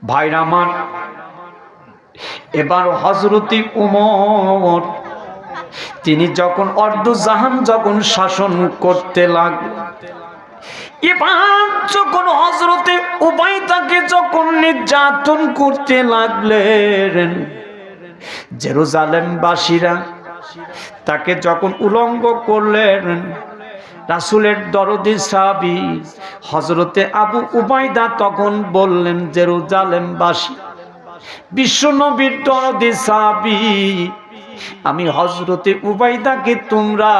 ভাইরা আমার, এবার হযরতে উমর তিনি যখন অর্ধজাহান যখন শাসন করতে লাগলেন, এবার যখন হযরতে উবাইদাকে যখন নির্যাতন করতে লাগলেন, জেরুজালেম বাসীরা তাকে যখন উলঙ্গ করলেন, রাসূলের দরদি সাহাবী হযরতে আবু উবাইদা তখন বললেন, জেরুজালেমবাসী, বিশ্ব নবীর দরদি সাহাবী, আমি হযরতে উবাইদাকে তোমরা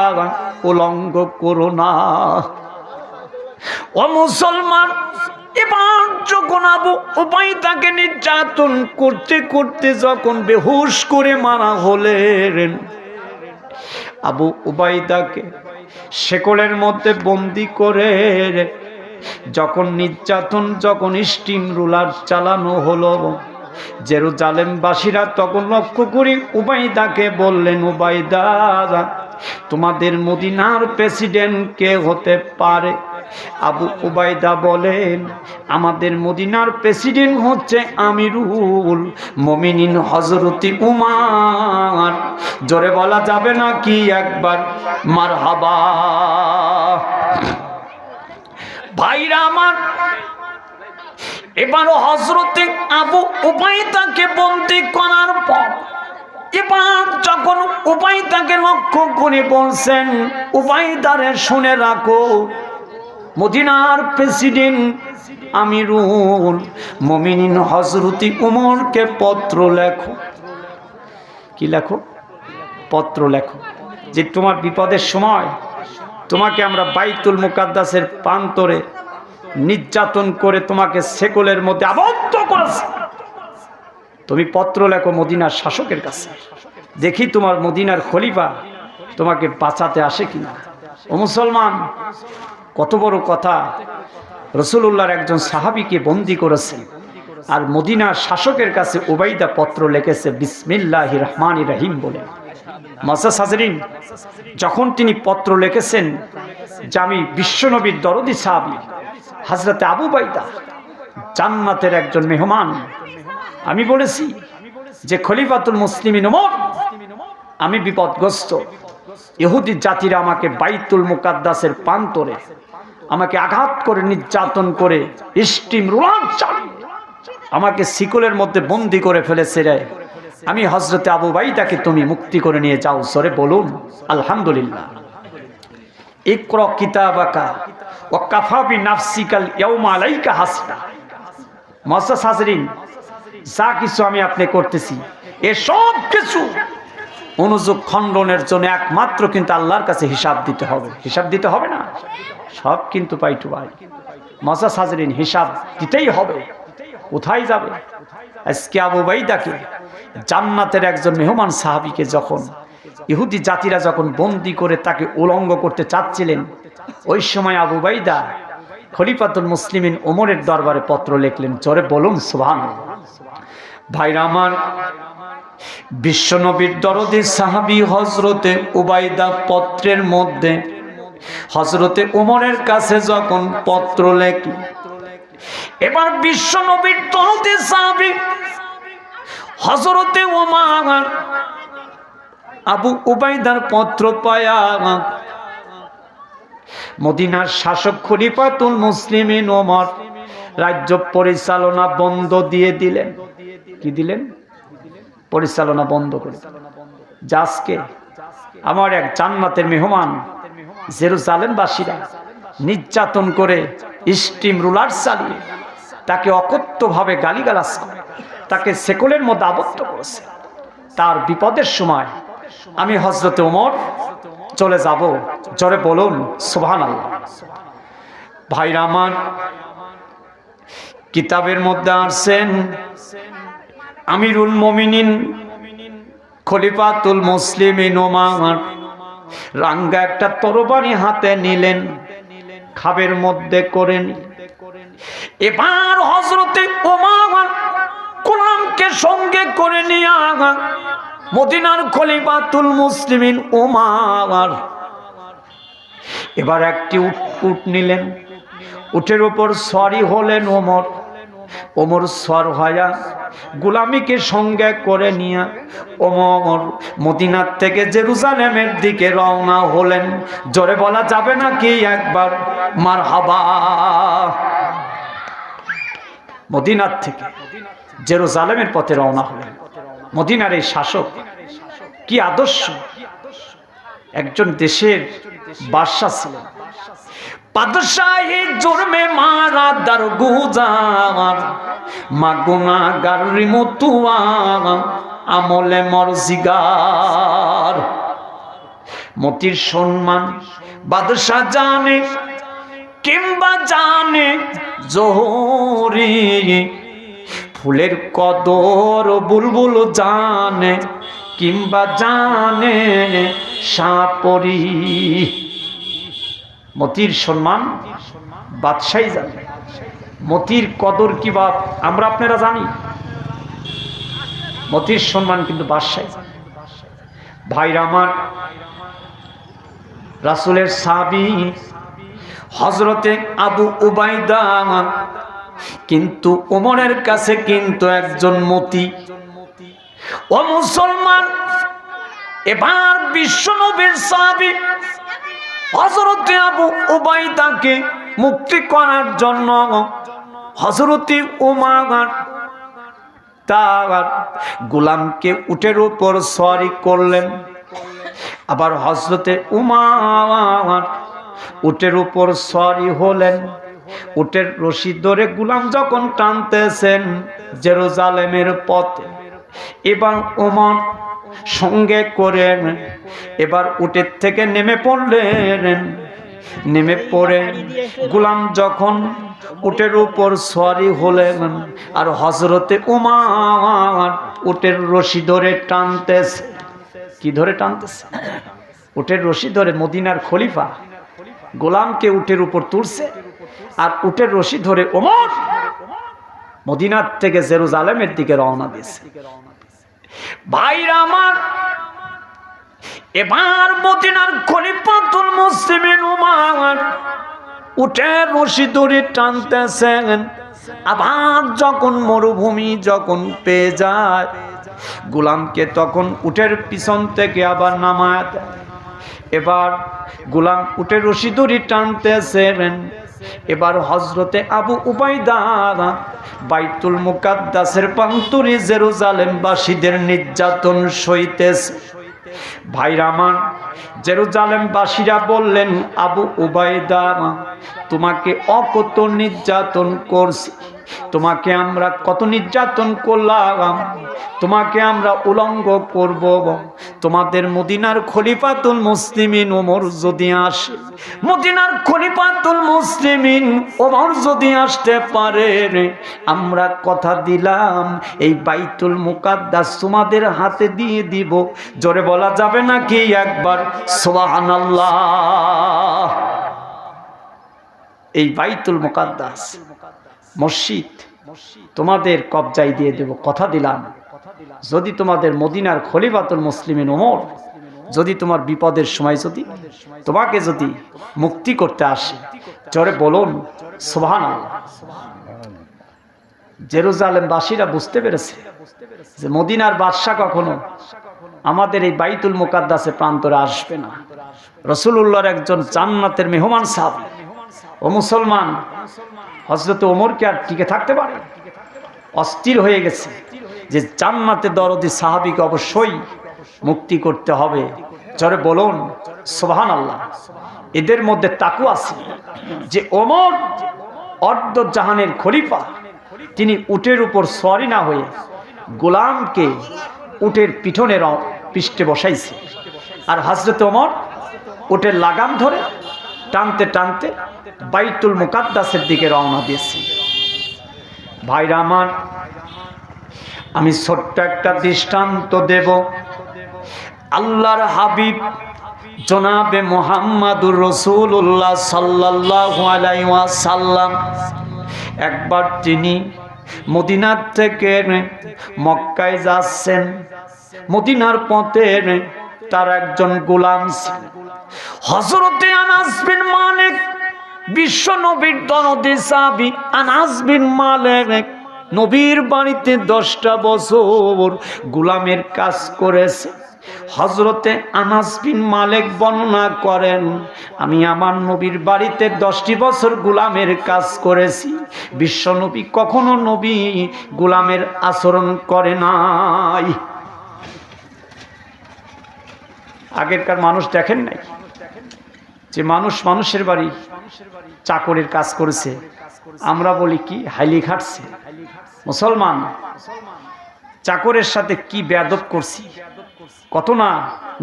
উলঙ্গ করো না। ও মুসলমান, এবার যখন আবু উবাইদাকে নির্যাতন করতে করতে যখন বেহুশ করে মারা হলেন, আবু উবাইদাকে শেকলের মধ্যে বন্দী করে যখন নির্যাতন, যখন স্টিম রুলার চালানো হলো, জেরুজালেমবাসীরা তখন লক্ষ্য করে উবাইদাকে বললেন, উবাইদা, তোমাদের মদিনার প্রেসিডেন্ট কে হতে পারে? আবু উবাইদা বলেন, আমাদের মদিনার প্রেসিডেন্ট হচ্ছে আমিরুল মুমিনিন হযরতে উমর। জোরে বলা যাবে না কি একবার মারহাবা? ভাইরা আমার, এবার হযরতে আবু উবাইদাকে বন্দী করার পর এবার যখন উবাইদাকে লক্ষ্য করে বলছেন, উবাইদারে শুনে রাখো, মদিনার প্রেসিডেন্ট আমিরুল মুমিনিন হযরতে উমরকে পত্র লেখো। কি লেখো? পত্র লেখো, যে তোমার বিপদের সময় তোমাকে আমরা বাইতুল মুকাদ্দাসের প্রান্তরে নির্যাতন করে তোমাকে শেকলের মধ্যে আবদ্ধ করেছে, তুমি পত্র লেখো মদিনার শাসকের কাছে, দেখি তোমার মদিনার খলিফা তোমাকে বাঁচাতে আসে কিনা। ও মুসলমান, কত বড় কথা! রাসূলুল্লাহর একজন সাহাবীকে বন্দী করেছেন, আর মদিনার শাসকের কাছে উবাইদা পত্র লিখেছে বিসমিল্লাহির রহমানির রহিম বলে। মুআজ্জাজ হাজরিন, যখন তিনি পত্র লিখেছেন যে আমি বিশ্বনবীর দরদি সাহাবী হযরতে আবু বাইদা জান্নাতের একজন মেহমান। আমি বলেছি যে খলিফাতুল মুসলিমিন ওমর, আমি বিপদগ্রস্ত, ইহুদি জাতিরা আমাকে বাইতুল মুকাদ্দাসের প্রান্তরে আমাকে আঘাত করে, নির্যাতন করে, স্টিম রোলার চালিয়ে আমাকে শিকলের মধ্যে বন্দী করে ফেলেছে রে। আমি হযরতে আবু বাইদাকে তুমি মুক্তি করে নিয়ে যাও। সরে বলুন আলহামদুলিল্লাহ। ইকরা কিতাবাকা ওয়া কাফা বিনাফসিকাল ইয়াউমা আলাইকা হাসিবা। মুআজ্জাজ হাজরিন, যা কিছু আমি আপনি করতেছি, এ সব কিছু অনুযোগ খণ্ডনের জন্য একমাত্র কিন্তু আল্লাহর কাছে হিসাব দিতে হবে। হিসাব দিতে হবে না? সব কিন্তু পাই টু পাই। মুআজ্জাজ হাজরিন, হিসাব দিতেই হবে। কোথায় যাবে? আজকে আবু বাইদাকে, জান্নাতের একজন মেহমান সাহাবীকে যখন ইহুদি জাতিরা যখন বন্দী করে তাকে উলঙ্গ করতে চাচ্ছিলেন, ওই সময় আবু বাইদা খলিফাতুল মুসলিমিন ওমরের দরবারে পত্র লিখলেন। জোরে বলুন সুবহানাল্লাহ। ভাইরা আমার, বিশ্বনবীর দরদি সাহাবী হযরতে উবাইদা পত্রের মধ্যে হযরতে ওমরের কাছে যখন পত্র লেখে, এবার বিশ্বনবীর দরদি সাহাবী হযরতে ওমর আবু উবাইদার পত্র পায়া মদিনার শাসক খলিফাতুল মুসলিমিন ওমর রাজ্য পরিচালনা বন্ধ দিয়ে দিলেন। কি দিলেন? পরিচালনা বন্ধ করে। আজকে আমার এক জান্নাতের মেহমান জেরুজালেমবাসীরা নির্যাতন করে, স্টিম রুলার চালিয়ে তাকে অকথ্যভাবে গালিগালাজ করে, তাকে সেকলের মধ্যে আবদ্ধ করেছে। তার বিপদের সময় আমি হযরতে ওমর চলে যাব। জোরে বলুন সুবহানাল্লাহ। ভাইরা আমার, কিতাবের মধ্যে আসেন আমিরুল মুমিনিন খলিফাতুল মুসলিমিন ওমর রাঙ্গা একটা তরবারি হাতে নিলেন, খাবের মধ্যে করেন। এবার হযরতে ওমর গোলামকে সঙ্গে করে নিয়ে মদিনার খলিফাতুল মুসলিমিন ওমর এবার একটি উট নিলেন। উটের উপর সওয়ারি হলেন ওমর। ওমর সওয়ার হয়া গোলামীকে সঙ্গে করে নিয়ে ওমর মদিনার থেকে জেরুজালেমের দিকে রওনা হলেন। জোরে বলা যাবে নাকি একবার মারহাবা? মদিনার থেকে জেরুজালেমের পথে রওনা হলেন। মদিনার এই শাসক কি আদর্শ! একজন দেশের বাদশা ছিলেন। বাদশাহী জুরমে মারা দারগুজার মাগুনাগার রিমতুয়া আমলে মরজিগার। মতির সম্মান বাদশা জানে কিংবা জানে জোহরি, ফুলের কদর বুলবুল জানে কিংবা জানে সাপরি। মতির সম্মান বাদশাই জানে, মতির কদর কি বা আমরা আপনারা জানি, মতির সম্মান কিন্তু বাদশাই জানে। ভাইরা আমার, রাসূলের সাহাবী হযরতে আবু উবাইদা কিন্তু ওমরের কাছে কিন্তু একজন মতি। ও মুসলমান, এবার বিশ্বনবীর সাহাবী হযরতে আবু উবাইদাকে মুক্তি করার জন্য হযরতে ওমর তার গোলামকে উটের উপর সওয়ারি করলেন। আবার হযরতে ওমর উটের উপর সওয়ারি হলেন। উটের রশি ধরে গোলাম যখন টানতেছেন জেরুজালেমের পথে, এবার ওমর সঙ্গে করেন। এবার উটের থেকে নেমে পড়লেন। নেমে পড়ে গোলাম যখন উটের উপর সওয়ারি হলেন আর হযরতে ওমর উটের রশি ধরে টানতেছে। কি ধরে টানতেছে? উটের রশি ধরে। মদিনার খলিফা গোলামকে উটের উপর তুলছে আর উটের রশি ধরে ওমর মদিনার থেকে জেরুজালেমের দিকে রওনা দিয়েছে। ভাইরা আমার, এবার মদিনার খলিফাতুল মুসলিমিন ওমর উটের রশি ধরে টানতেছেন। আবার যখন মরুভূমি যখন পেয়ে যায়, গোলামকে তখন উটের পিছন থেকে আবার নামায় দেয়। এবার গোলাম উটের রশি ধরে টানতেছেন। এবার হযরতে আবু উবাইদা বাইতুল মুকাদ্দাসের প্রান্তরে জেরুজালেমবাসীদের নির্যাতন সইতেছে। ভাইরা আমার, জেরুজালেমবাসীরা বললেন, আবু উবাইদা, তোমাকে কত নির্যাতন করছি, তোমাকে আমরা কত নির্যাতন করলাম, তোমাকে আমরা উলঙ্গ করব। তোমাদের মদিনার খলিফাতুল মুসলিমিন ওমর যদি আসে, মদিনার খলিফাতুল মুসলিমিন ওমর যদি আসতে পারে, আমরা কথা দিলাম এই বাইতুল মুকাদ্দাস তোমাদের হাতে দিয়ে দিব। জোরে বলা যাবে নাকি একবার সুবহানাল্লাহ? এই বাইতুল মুকাদ্দাস মসজিদ তোমাদের কবজায় দিয়ে দেব, কথা দিলাম। যদি তোমাদের মদিনার খলিফাতুল মুসলিমিন ওমর যদি তোমার বিপদের সময় যদি তোমাকে যদি মুক্তি করতে আসে, জোরে বলুন সুবহানাল্লাহ। জেরুজালেমবাসীরা বুঝতে পেরেছে যে মদিনার বাদশা কখনো আমাদের এই বাইতুল মুকাদ্দাসে প্রান্তরে আসবে না। রাসূলুল্লাহর একজন জান্নাতের মেহমান সাহাবী ও মুসলমান হযরত ওমরকে আর টিকে থাকতে পারে? অস্থির হয়ে গেছে যে জান্নাতে দরদি সাহাবীকে অবশ্যই মুক্তি করতে হবে। জোরে বলুন সুবহানাল্লাহ। এদের মধ্যে তাকওয়া আছে যে ওমর অর্ধ জাহানের খলিফা, তিনি উটের উপর সওয়ারি না হয়ে গোলামকে উটের পিঠনের পৃষ্ঠে বসাইছে। আর হযরত ওমর উটের লাগাম ধরে টানতে টানতে বাইতুল মুকাদ্দাসের দিকে রওনা দিয়েছে। ভাইরা আমার, আমি ছোট্ট একটা দৃষ্টান্ত দেব। আল্লাহর হাবিব জনাবে মুহাম্মাদুর রাসূলুল্লাহ সাল্লাল্লাহু আলাইহি ওয়াসাল্লাম একবার তিনি মদিনার থেকে মক্কায় যাচ্ছেন। মদিনার পথে তার একজন গোলাম ছিল, হযরতে আনাস বিন মালিক, বিশ্ব নবীর দরদি সাহাবী আনাস বিন মালিক নবীর বাড়িতে 10টা বছর গোলামের কাজ করেছে। হযরতে আনাস বিন মালিক বর্ণনা করেন, আমি আমার নবীর বাড়িতে 10টি বছর গোলামের কাজ করেছি। বিশ্ব নবী কখনো নবী গোলামের আচরণ করে নাই। আগেরকার মানুষ দেখেন নাই যে মানুষের বাড়ি চাকরের কাজ করেছে, আমরা বলি কি হাইলি খাটছে। মুসলমান চাকরের সাথে কি বেয়াদব করছি, কত না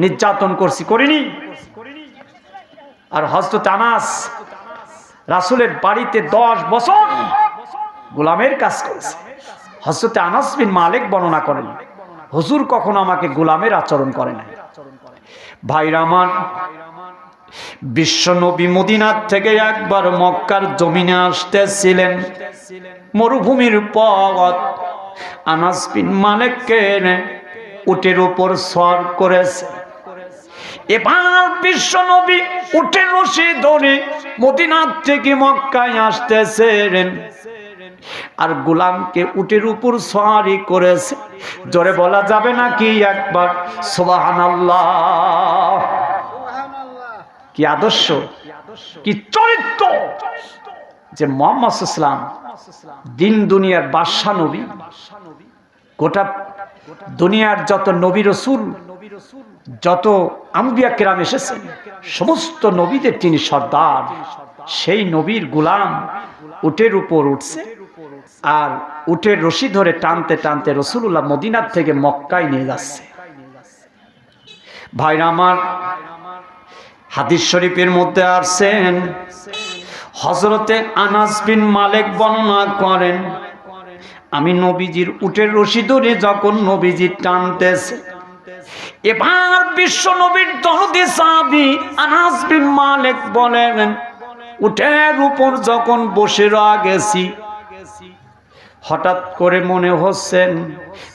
নির্যাতন করছি, করিনি? আর হযরত আনাস রাসূলের বাড়িতে 10 বছর গোলামের কাজ করেছে। হযরত আনাস বিন মালিক বর্ণনা করেন, হুজুর কখনো আমাকে গোলামের আচরণ করে নাই। ভাইরা আমার, বিশ্ব নবী মদিনার থেকে একবার মক্কার জমিনে আসতেছিলেন। মরুভূমির পথ আনাস বিন মালিককে উটের উপর সওয়ার করেছে। এবার বিশ্ব নবী উটের রশি ধরে মদিনার থেকে মক্কায় আসতেছেন আর গোলামকে উটের উপর সওয়ারি করেছে। জোরে বলা যাবে নাকি একবার সুবহানাল্লাহ? কি আদর্শ, কি চরিত্র যে মুহাম্মদ সাল্লাল্লাহু আলাইহি ওয়াসাল্লাম দিন দুনিয়ার বাদশা নবী। গোটা দুনিয়ার যত নবী রাসূল, যত আম্বিয়া কিরাম এসেছেন, সমস্ত নবীদের তিনি সর্দার। সেই নবীর গোলাম উটের উপর উঠছে আর উটের রশি ধরে টানতে টানতে রাসূলুল্লাহ মদিনার থেকে মক্কায় নিয়ে যাচ্ছে। ভাইরা আমার, হাদিস শরীফের মধ্যে আসছেন, হযরতে আনাস বিন মালিক বর্ণনা করেন, আমি নবীজির উটের রশি ধরে যখন নবীজি টানতেছে, এবার বিশ্ব নবীর দরদি সাহাবী আনাস বিন মালিক বলেন, উটের উপর যখন বসে গেছি, হঠাৎ করে মনে হচ্ছেন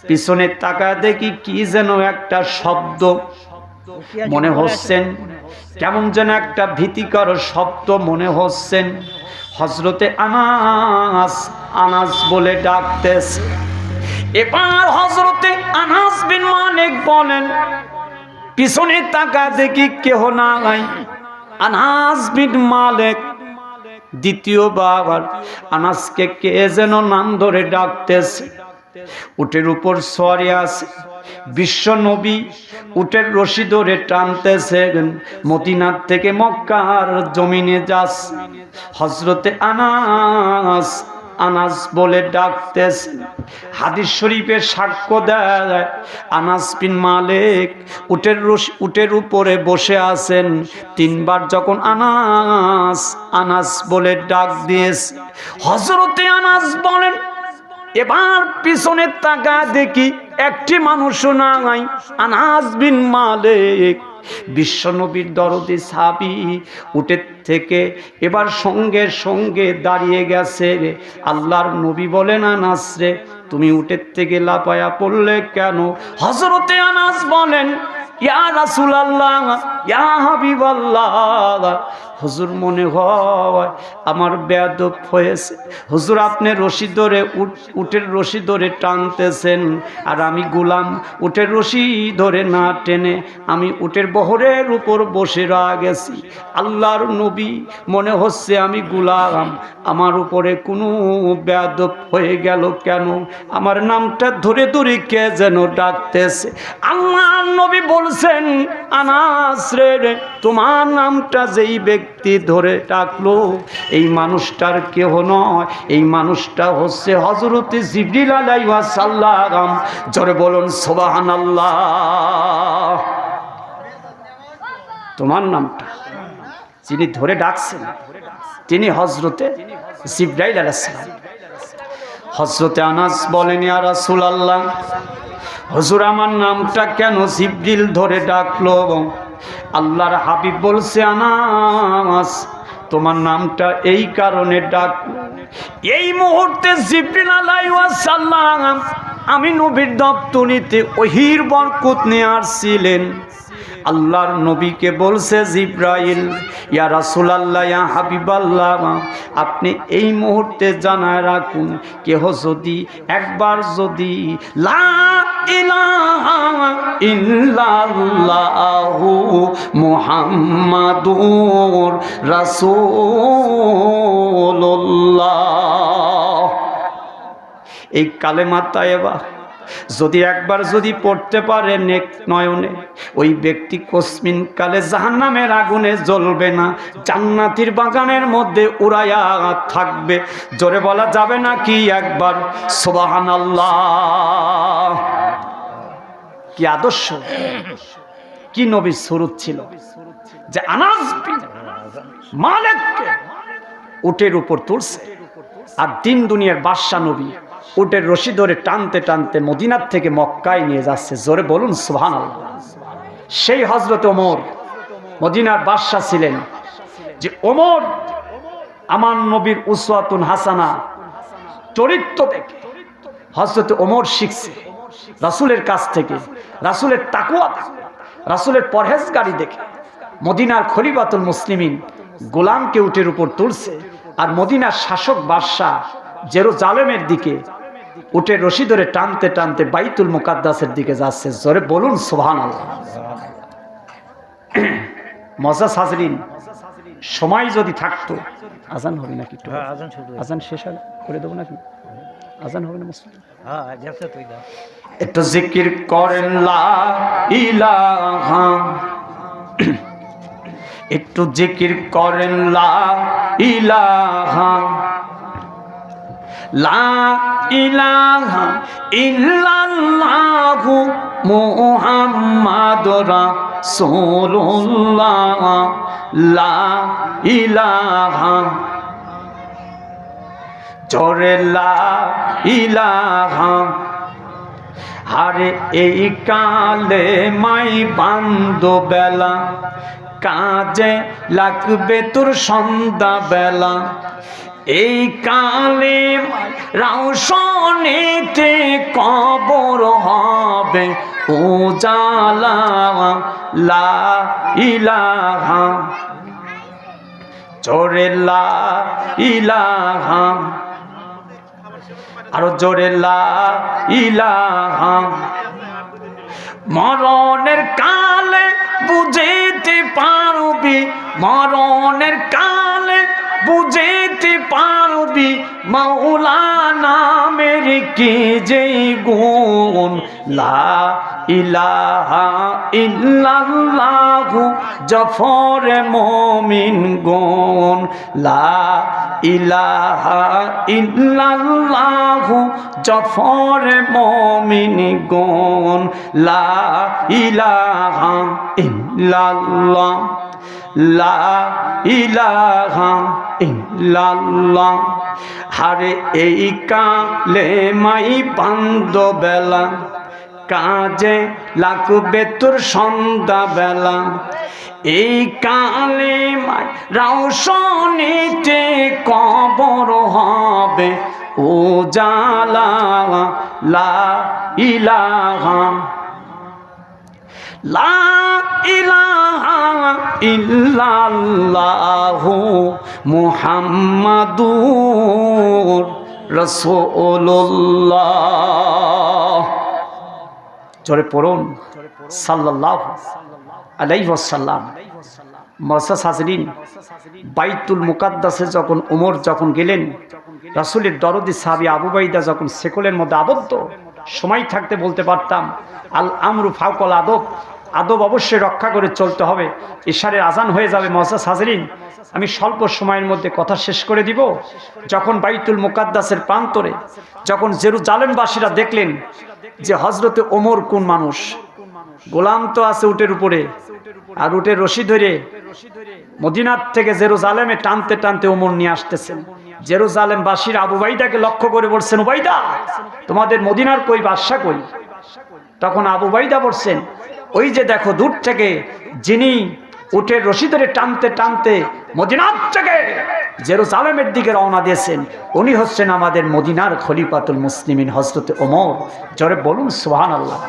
পিছনে তাকায় দেখি কি যেন একটা শব্দ, মনে হচ্ছেন কেমন যেন একটা ভীতিকর শব্দ মনে হচ্ছেন। হযরতে আনাস আনাস বলে ডাকতেছে। এবার হযরতে আনাস বিন মালিক বলেন, পিছনে তাকা দেখি কেহ নাই। আনাস বিন মালিক দ্বিতীয়বার আনাসকে কে যেন নাম ধরে ডাকতেছে। উটের উপর সওয়ারি আছে, বিশ্ব নবী উটের রশি ধরে টানতেছেন, মদিনার থেকে মক্কার জমিনে যাচ্ছে। হযরতে আনাস আনাস বলে ডাকতেছেন। হাদিস শরীফে সাক্ষ্য দেয় আনাস বিন মালিক উটের উপরে বসে আছেন। তিনবার যখন আনাস আনাস বলে ডাক দিয়েছে, হযরতে আনাস বলেন, এবার পিছনে তাকা দেখি একটি মানুষও নাই। আনাস বিন মালিক বিশ্বনবীর দরদি সাহাবী উটের থেকে এবার সঙ্গে সঙ্গে দাঁড়িয়ে গেছে। আল্লাহর নবী বলেন, আনাস রে, তুমি উটের থেকে লাফায়া পড়লে কেন? হযরতে আনাস বলেন, ইয়া রাসূলুল্লাহ, ইয়া হাবিবাল্লাহ, হুজুর মনে হয় আমার বেয়াদব হয়েছে। হুজুর আপনি রশি ধরে উটের রশি ধরে টানতেছেন, আর আমি গোলাম, উটের রশি ধরে না টেনে আমি উটের বহরের উপর বসে গেছি। আল্লাহর নবী মনে হচ্ছে আমি গোলাম, আমার উপরে কোনো বেয়াদব হয়ে গেল কেন? আমার নামটা ধরে ধরে কে যেন ডাকতেছে। আল্লাহর নবী বলছেন, আনাস রে, তোমার নামটা যেই ব্যক্তি ধরে ডাকলো এই মানুষটার কেহ নয়, এই মানুষটা হচ্ছে হযরতে জিবরিল আলাইহিস সালাম। জোরে বলুন সুবহানাল্লাহ। তোমার নামটা যিনি ধরে ডাকছেন তিনি হযরতে জিবরাইল আলাইহিস সালাম। হযরতে আনাস বলেন, ইয়া রাসূলুল্লাহ, হুজুর আমার নামটা কেন জিবরিল ধরে ডাকলো? আল্লাহর হাবিব বলছে, আনাস তোমার নামটা এই কারণে ডাকলো, এই মুহূর্তে জিবরিল আলাইহিস সালাম আমি নবীর দপ্তরিতে ওহীর বরকত নিয়ে আসছিলেন। আল্লাহর নবীকে বলছে জিবরাইল, ইয়া রাসূলুল্লাহ, ইয়া হাবিবাল্লাহ, আপনি এই মুহূর্তে জানায় রাখুন, কেহ যদি একবার যদি লা ইলাহা ইল্লাল্লাহু মুহাম্মাদুর রাসূলুল্লাহ এই কালেমা তাইবা যদি একবার যদি পড়তে পারে নেক নয়নে, ওই ব্যক্তি কসমিন কালে জাহান্নামের আগুনে জ্বলবে না, জান্নাতের বাগানের মধ্যে উড়াইয়া থাকবে। জোরে বলা যাবে না কি একবার সুবহানাল্লাহ? কি আদর্শ, কি নবীর সুরত ছিল যে আনাস বিন মালিককে উটের উপর তুলছে, আর দিন দুনিয়ার বাদশা নবী উটের রশি ধরে টানতে টানতে মদিনার থেকে মক্কায় নিয়ে যাচ্ছে। জোরে বলুন সুবহানাল্লাহ। সেই হযরত ওমর মদিনার বাদশা ছিলেন, যে ওমর আমার নবীর উসওয়াতুন হাসানা চরিত্র দেখে হযরত ওমর শিখছে রাসূলের কাছ থেকে, রাসূলের তাকওয়া, রাসূলের পরহেজগারি দেখে মদিনার খলিফাতুল মুসলিমিন গোলামকে উটের উপর তুলছে, আর মদিনার শাসক বাদশা জেরুজালেমের দিকে উটের রশি ধরে টানতে টানতে বাইতুল মুকাদ্দাসের দিকে যাচ্ছে। জোরে বলুন সুবহানাল্লাহ। মজাজ হাজরিন, সময় যদি থাকতো আজান হবে নাকি? আজান শেষ করে দেবো নাকি? আজান হবে না মুসলিম? একটু জিকির করেন লা ইলাহা, একটু জিকির করেন লা ইলাহা, লা ইলাহা ইল্লাল্লাহু মুহাম্মাদুর রাসূলুল্লাহ, লা ইলাহা, জোরে লা ইলাহা। আরে এই কালে মাই বান্দো বেলা, কাজে লাগবে তোর সন্ধ্যা বেলা, এই কালেম রওশনীতে কবর হবে উজালা লা ইলাহা জোরে লা ইলাহা আরো জোরে লা ইলাহা মরণের কালে বুঝিতে পারবি মরণের কালে বুঝিতে পারবি মাওলানা নামের কি যে গুণ লা ইলাহা ইল্লাল্লাহু জাফর মুমিন গুণ লা ইলাহা ইল্লাল্লাহু জাফর মুমিন গুণ লা ইলাহা ইল্লাল্লাহ লা ইলাহা ইল্লাল্লাহ হারে এই কালেমাই বান্দ বেলা কাজে লাগবে তোর সন্ধ্যা বেলা এই কালেমায় রওশনীতে কবর হবে উজালা লা ইলাহা লা ইলাহা ইল্লাল্লাহু মুহাম্মাদুর রাসূলুল্লাহ জোরে পড়ুন সাল্লাল্লাহু আলাইহি ওয়াসাল্লাম। মুআজ্জাজ হাজরিন, বাইতুল মুকাদ্দাসে যখন ওমর যখন গেলেন, রাসূলের দরদি সাহাবী আবু বাইদা যখন সেকলের মধ্যে আবদ্ধ, সময় থাকতে বলতে পারতাম আল আমরু ফাওকাল আদব, আদব অবশ্যই রক্ষা করে চলতে হবে। ইশারের আজান হয়ে যাবে। মুআজ্জাজ হাজরিন, আমি স্বল্প সময়ের মধ্যে কথা শেষ করে দিব। যখন বাইতুল মুকাদ্দাসের প্রান্তরে যখন জেরুজালেমবাসীরা দেখলেন যে হযরতে ওমর কোন মানুষ, গোলাম তো আছে উটের উপরে, আর উটের রশি ধরে মদিনার থেকে জেরুজালেমে টানতে টানতে ওমর নিয়ে আসতেছেন। জেরুজালেমবাসীর আবু বাইদাকে লক্ষ্য করে বলছেন, উবাইদা তোমাদের মদিনার কই, বাদশা কই? তখন আবু বাইদা বলছেন, ওই যে দেখো দূর থেকে যিনি উটের রশি ধরে টানতে টানতে মদিনার থেকে জেরুজালেমের দিকে রওনা দিয়েছেন, উনি হচ্ছেন আমাদের মদিনার খলিফাতুল মুসলিমিন হযরতে ওমর। জোরে বলুন সুবহানাল্লাহ।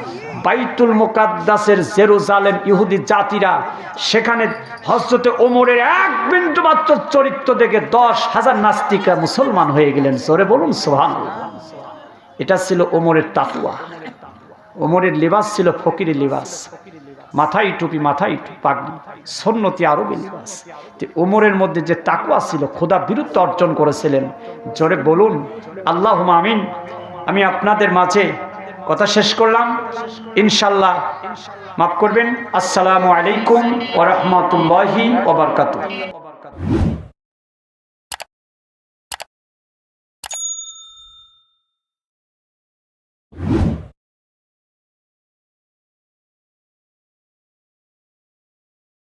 বাইতুল মুকাদ্দাসের জেরুজালেম ইহুদি জাতিরা সেখানে হযরতে ওমরের এক বিন্দু মাত্র চরিত্র দেখে 10,000 নাস্তিকা মুসলমান হয়ে গেলেন। জোরে বলুন সুবহানাল্লাহ। এটা ছিল ওমরের তাকওয়া। ওমরের লিবাস ছিল ফকিরের লিবাস, মাথায় টুপি, মাথায় পাগড়ি, সুন্নতি আরবি লিবাস। ওমরের মধ্যে যে তাকওয়া ছিল, খোদা বিরুদ্ধ অর্জন করেছিলেন। জোরে বলুন আল্লাহুম্মা আমিন। আমি আপনাদের মাঝে কথা শেষ করলাম, ইনশাআল্লাহ মাফ করবেন। আসসালামু আলাইকুম ওয়া রাহমাতুল্লাহি ওয়া বারাকাতুহু।